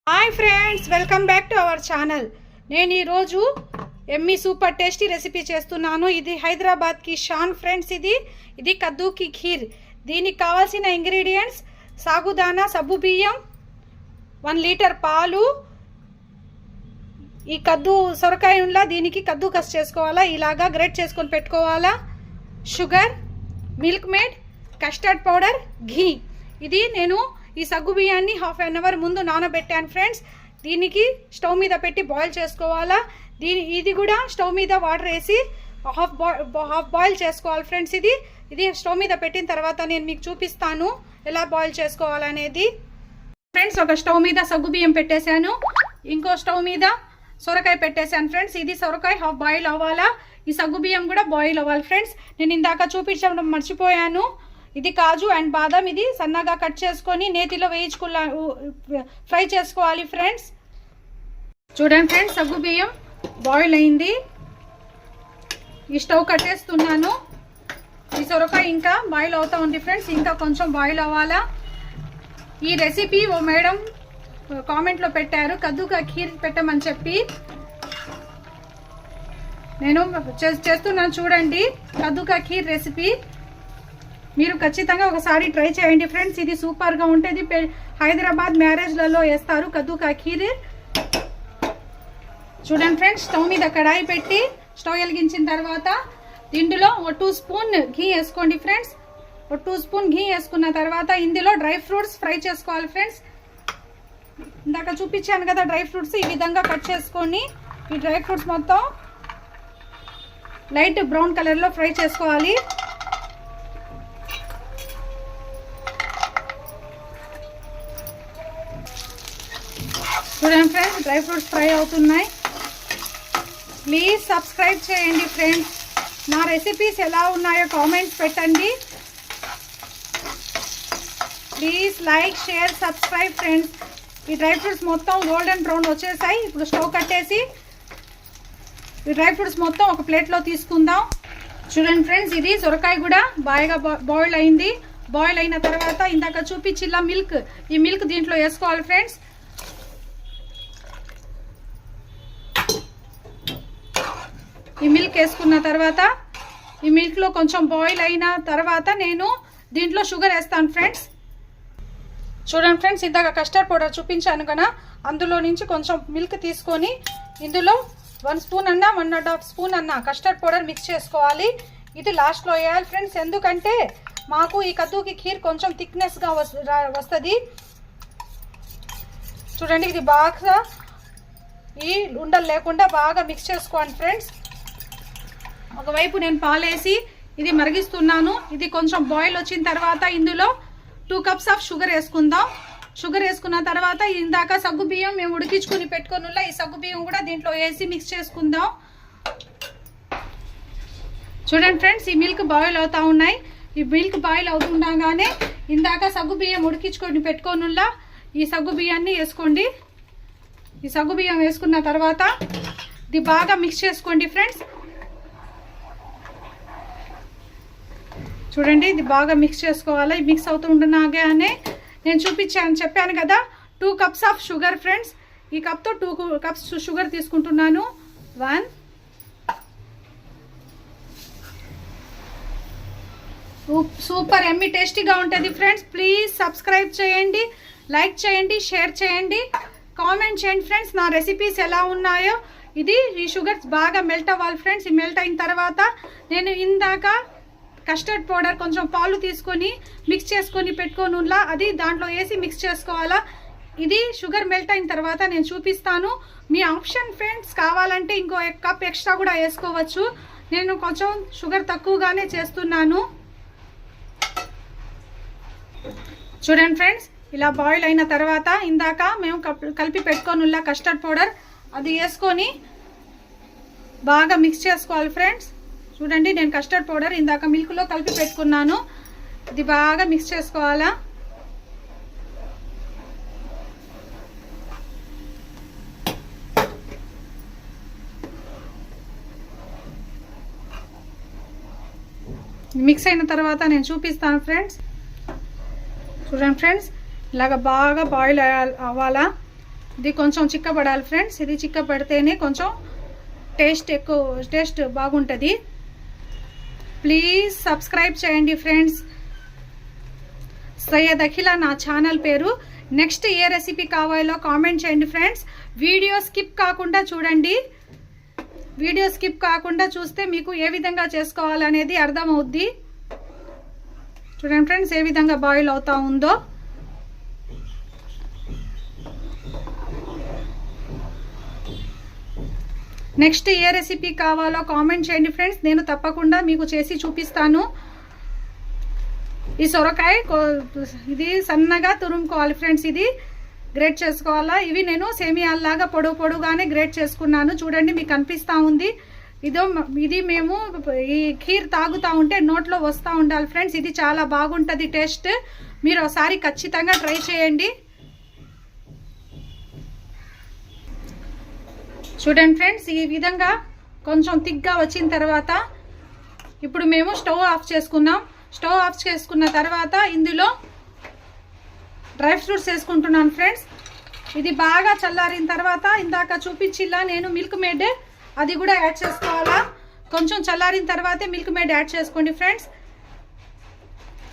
Hi friends, welcome back to our channel. నేను ఈరోజు Emmy super tasty recipe చేస్తున్నాను. ఇది హైదరాబాద్ కి షాన్ ఫ్రెండ్స్. ఇది కద్దు కి ఖీర్. దీనికి కావాల్సిన ఇంగ్రీడియంట్స్: సాగుదానా సబ్బు బియ్యం, 1 లీటర్ పాలు, ఈ కద్దు సొరకాయ ఉండా దీనికి కద్దు కస్ చేసుకోవాలా, ఇలాగా గ్రేట్ చేసుకొని పెట్టుకోవాలా, sugar, Milkmaid, custard powder, ghee. ఇది నేను ఈ సగ్గు బియ్యాన్ని హాఫ్ అన్ అవర్ ముందు నానబెట్టాను ఫ్రెండ్స్. దీనికి స్టవ్ మీద పెట్టి బాయిల్ చేసుకోవాలా. ఇది కూడా స్టవ్ మీద వాటర్ వేసి హాఫ్ బాయిల్ చేసుకోవాలి ఫ్రెండ్స్. ఇది స్టవ్ మీద పెట్టిన తర్వాత నేను మీకు చూపిస్తాను ఎలా బాయిల్ చేసుకోవాలనేది. ఫ్రెండ్స్, ఒక స్టవ్ మీద సగ్గు బియ్యం పెట్టేశాను, ఇంకో స్టవ్ మీద సొరకాయ పెట్టేశాను ఫ్రెండ్స్. ఇది సొరకాయ హాఫ్ బాయిల్ అవ్వాలా, ఈ సగ్గు బియ్యం కూడా బాయిల్ అవ్వాలి ఫ్రెండ్స్. నేను ఇందాక చూపించడం మర్చిపోయాను. ఇది కాజు అండ్ బాదం, ఇది సన్నగా కట్ చేసుకొని నేతిలో ఫ్రై చేసుకోవాలి ఫ్రెండ్స్. చూడండి ఫ్రెండ్స్, సగ్గు బియ్యం బాయిల్ అయింది. ఈ స్టవ్ కట్టేస్తున్నాను. ఈ సొరకాయ ఇంకా బాయిల్ అవుతా ఉంది ఫ్రెండ్స్, ఇంకా కొంచెం బాయిల్ అవ్వాలా. ఈ రెసిపీ ఓ మేడం కామెంట్లో పెట్టారు, కద్దుకా ఖీర్ పెట్టమని చెప్పి. నేను చేస్తున్నాను చూడండి, కద్దుకా ఖీర్ రెసిపీ. మీరు ఖచ్చితంగా ఒకసారి ట్రై చేయండి ఫ్రెండ్స్. ఇది సూపర్గా ఉంటుంది. హైదరాబాద్ మ్యారేజ్లలో వేస్తారు కద్దుకా ఖీర్. చూడండి ఫ్రెండ్స్, స్టవ్ మీద కడాయి పెట్టి స్టవ్ వెలిగించిన తర్వాత ఇందులో ఒక 2 స్పూన్ ఘీ వేసుకోండి ఫ్రెండ్స్. ఒక 2 స్పూన్ ఘీ వేసుకున్న తర్వాత ఇందులో డ్రై ఫ్రూట్స్ ఫ్రై చేసుకోవాలి ఫ్రెండ్స్. ఇందాక చూపించాను కదా డ్రై ఫ్రూట్స్, ఈ విధంగా కట్ చేసుకొని ఈ డ్రై ఫ్రూట్స్ మొత్తం లైట్ బ్రౌన్ కలర్లో ఫ్రై చేసుకోవాలి. చూడండి ఫ్రెండ్స్, డ్రై ఫ్రూట్స్ ఫ్రై అవుతున్నాయి. ప్లీజ్ సబ్స్క్రైబ్ చేయండి ఫ్రెండ్స్. నా రెసిపీస్ ఎలా ఉన్నాయో కామెంట్స్ పెట్టండి. Please like, share, subscribe friends. ఈ డ్రై ఫ్రూట్స్ మొత్తం గోల్డెన్ బ్రౌన్ వచ్చేసాయి. ఇప్పుడు స్టవ్ కట్టేసి ఈ డ్రై ఫ్రూట్స్ మొత్తం ఒక ప్లేట్లో తీసుకుందాం. చూడండి ఫ్రెండ్స్, ఇది సొరకాయ కూడా బాగా బాయిల్ అయింది. బాయిల్ అయిన తర్వాత ఇందాక చూపించిలా మిల్క్, ఈ మిల్క్ దీంట్లో వేసుకోవాలి ఫ్రెండ్స్. ఈ మిల్క్ వేసుకున్న తర్వాత ఈ మిల్క్లో కొంచెం బాయిల్ అయిన తర్వాత నేను దీంట్లో షుగర్ వేస్తాను ఫ్రెండ్స్. చూడండి ఫ్రెండ్స్, ఇందాక కస్టర్డ్ పౌడర్ చూపించాను కదా, అందులో నుంచి కొంచెం మిల్క్ తీసుకొని ఇందులో 1 స్పూన్ అన్నా 1.5 స్పూన్ అన్నా కస్టర్డ్ పౌడర్ మిక్స్ చేసుకోవాలి. ఇది లాస్ట్లో వేయాలి ఫ్రెండ్స్, ఎందుకంటే మాకు ఈ కద్దుకి ఖీర్ కొంచెం థిక్నెస్గా వస్తుంది. చూడండి, ఇది బాగా ఈ ఉండలు లేకుండా బాగా మిక్స్ చేసుకోండి ఫ్రెండ్స్. ఒకవైపు నేను పాలేసి ఇది మరిగిస్తున్నాను. ఇది కొంచెం బాయిల్ వచ్చిన తర్వాత ఇందులో 2 కప్స్ ఆఫ్ షుగర్ వేసుకుందాం. షుగర్ వేసుకున్న తర్వాత ఇందాక సగ్గు బియ్యం మేము ఉడికించుకుని పెట్టుకుని ఈ సగ్గు బియ్యం కూడా దీంట్లో వేసి మిక్స్ చేసుకుందాం. చూడండి ఫ్రెండ్స్, ఈ మిల్క్ బాయిల్ అవుతా ఉన్నాయి. ఈ మిల్క్ బాయిల్ అవుతుండగానే ఇందాక సగ్గు బియ్యం ఉడికించుకొని పెట్టుకోనుల్లా ఈ సగ్గు బియ్యాన్ని వేసుకోండి. ఈ సగ్గు బియ్యం వేసుకున్న తర్వాత ఇది బాగా మిక్స్ చేసుకోండి ఫ్రెండ్స్. చూడండి, ఇది బాగా మిక్స్ చేసుకోవాలి. మిక్స్ అవుతుండగానే నేను చెప్పాను కదా 2 కప్స్ ఆఫ్ షుగర్ ఫ్రెండ్స్. ఈ కప్తో 2 కప్స్ షుగర్ తీసుకుంటున్నాను. 1 సూపర్ ఎమ్మీ టేస్టీగా ఉంటుంది ఫ్రెండ్స్. ప్లీజ్ సబ్స్క్రైబ్ చేయండి, లైక్ చేయండి, షేర్ చేయండి, కామెంట్ చేయండి ఫ్రెండ్స్. నా రెసిపీస్ ఎలా ఉన్నాయో ఈ షుగర్ బాగా మెల్ట్ అవ్వాలి ఫ్రెండ్స్. ఈ మెల్ట్ అయిన తర్వాత నేను ఇందాక కస్టర్డ్ పౌడర్ కొంచెం పాలు తీసుకొని మిక్స్ చేసుకొని పెట్టుకోనులా అది దాంట్లో వేసి మిక్స్ చేసుకోవాలా. ఇది షుగర్ మెల్ట్ అయిన తర్వాత నేను చూపిస్తాను. మీ ఆప్షన్ ఫ్రెండ్స్, కావాలంటే ఇంకో 1 కప్ ఎక్స్ట్రా కూడా వేసుకోవచ్చు. నేను కొంచెం షుగర్ తక్కువగానే చేస్తున్నాను. చూడండి ఫ్రెండ్స్, ఇలా బాయిల్ అయిన తర్వాత ఇందాక మేము కలిపి పెట్టుకోనులా కస్టర్డ్ పౌడర్ అది వేసుకొని బాగా మిక్స్ చేసుకోవాలి ఫ్రెండ్స్. చూడండి, నేను కస్టర్డ్ పౌడర్ ఇందాక మిల్క్లో కలిపి పెట్టుకున్నాను. ఇది బాగా మిక్స్ చేసుకోవాలా. మిక్స్ అయిన తర్వాత నేను చూపిస్తాను ఫ్రెండ్స్. చూడండి ఫ్రెండ్స్, ఇలాగ బాగా బాయిల్ అవ్వాలా. ఇది కొంచెం చిక్కబడాలి ఫ్రెండ్స్. ఇది చిక్కబడితేనే కొంచెం టేస్ట్ బాగుంటుంది. ప్లీజ్ సబ్స్క్రైబ్ చేయండి ఫ్రెండ్స్. సయ్యద్ అఖిల నా ఛానల్ పేరు. నెక్స్ట్ ఏ రెసిపీ కావాలో కామెంట్ చేయండి ఫ్రెండ్స్. వీడియో స్కిప్ కాకుండా చూడండి. వీడియో స్కిప్ కాకుండా చూస్తే మీకు ఏ విధంగా చేసుకోవాలనేది అర్థమవుద్ది. చూడండి ఫ్రెండ్స్ ఏ విధంగా బాయిల్ అవుతా ఉందో. నెక్స్ట్ ఏ రెసిపీ కావాలో కామెంట్ చేయండి ఫ్రెండ్స్. నేను తప్పకుండా మీకు చేసి చూపిస్తాను. ఈ సొరకాయ ఇది సన్నగా తురుముకోవాలి ఫ్రెండ్స్. ఇది గ్రేట్ చేసుకోవాలా. ఇవి నేను సేమియాల్లాగా పొడుగానే గ్రేట్ చేసుకున్నాను. చూడండి మీకు కనిపిస్తూ ఉంది. ఇది మేము ఈ ఖీర్ తాగుతూ ఉంటే నోట్లో వస్తూ ఉండాలి ఫ్రెండ్స్. ఇది చాలా బాగుంటుంది టేస్ట్. మీరు ఒకసారి ఖచ్చితంగా ట్రై చేయండి. చూడండి ఫ్రెండ్స్ ఈ విధంగా కొంచెం థిక్గా వచ్చిన తర్వాత ఇప్పుడు మేము స్టవ్ ఆఫ్ చేసుకున్నాం. స్టవ్ ఆఫ్ చేసుకున్న తర్వాత ఇందులో డ్రై ఫ్రూట్స్ వేసుకుంటున్నాను ఫ్రెండ్స్. ఇది బాగా చల్లారిన తర్వాత ఇందాక చూపించిలా నేను మిల్క్ మేడ్ అది కూడా యాడ్ చేసుకోవాలా. కొంచెం చల్లారిన తర్వాతే మిల్క్ మేడ్ యాడ్ చేసుకోండి ఫ్రెండ్స్.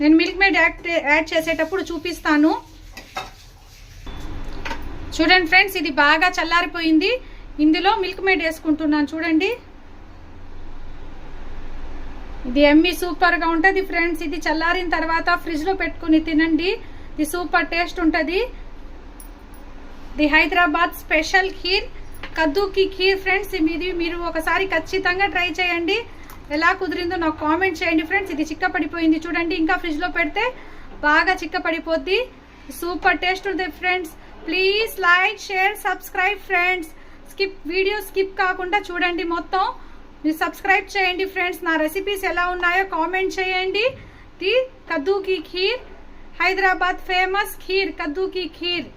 నేను మిల్క్ మేడ్ యాడ్ చేసేటప్పుడు చూపిస్తాను. చూడండి ఫ్రెండ్స్ ఇది బాగా చల్లారిపోయింది. ఇందులో మిల్క్ మేడ్ వేసుకుంటున్నాను. చూడండి ఇది ఎమ్మి సూపర్గా ఉంటుంది ఫ్రెండ్స్. ఇది చల్లారిన తర్వాత ఫ్రిడ్జ్లో పెట్టుకుని తినండి. ఇది సూపర్ టేస్ట్ ఉంటుంది. ది హైదరాబాద్ స్పెషల్ ఖీర్ కద్దుకి ఖీర్ ఫ్రెండ్స్. ఇది మీరు ఒకసారి ఖచ్చితంగా ట్రై చేయండి. ఎలా కుదిరిందో నాకు కామెంట్ చేయండి ఫ్రెండ్స్. ఇది చిక్కపడిపోయింది చూడండి. ఇంకా ఫ్రిడ్జ్లో పెడితే బాగా చిక్కపడిపోద్ది. సూపర్ టేస్ట్ ఉంటుంది friends. Please like share subscribe friends. Video skip కాకుండా చూడండి మొత్తం. మీరు సబ్స్క్రైబ్ చేయండి ఫ్రెండ్స్. నా రెసిపీస్ ఎలా ఉన్నాయో కామెంట్ చేయండి. ది కద్దుకి ఖీర్ హైదరాబాద్ ఫేమస్ ఖీర్ కద్దుకి ఖీర్.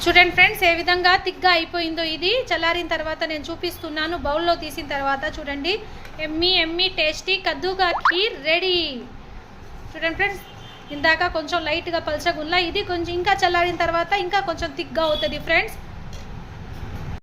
చూడండి ఫ్రెండ్స్ ఏ విధంగా థిక్గా అయిపోయిందో. ఇది చల్లారిన తర్వాత నేను చూపిస్తున్నాను. బౌల్లో తీసిన తర్వాత చూడండి ఎమ్మి టేస్టీ కద్దుకా ఖీర్ రెడీ. చూడండి ఫ్రెండ్స్ ఇందాక కొంచెం లైట్గా పల్చగున్నా. ఇది కొంచెం ఇంకా చల్లారిన తర్వాత ఇంకా కొంచెం థిక్గా అవుతుంది ఫ్రెండ్స్.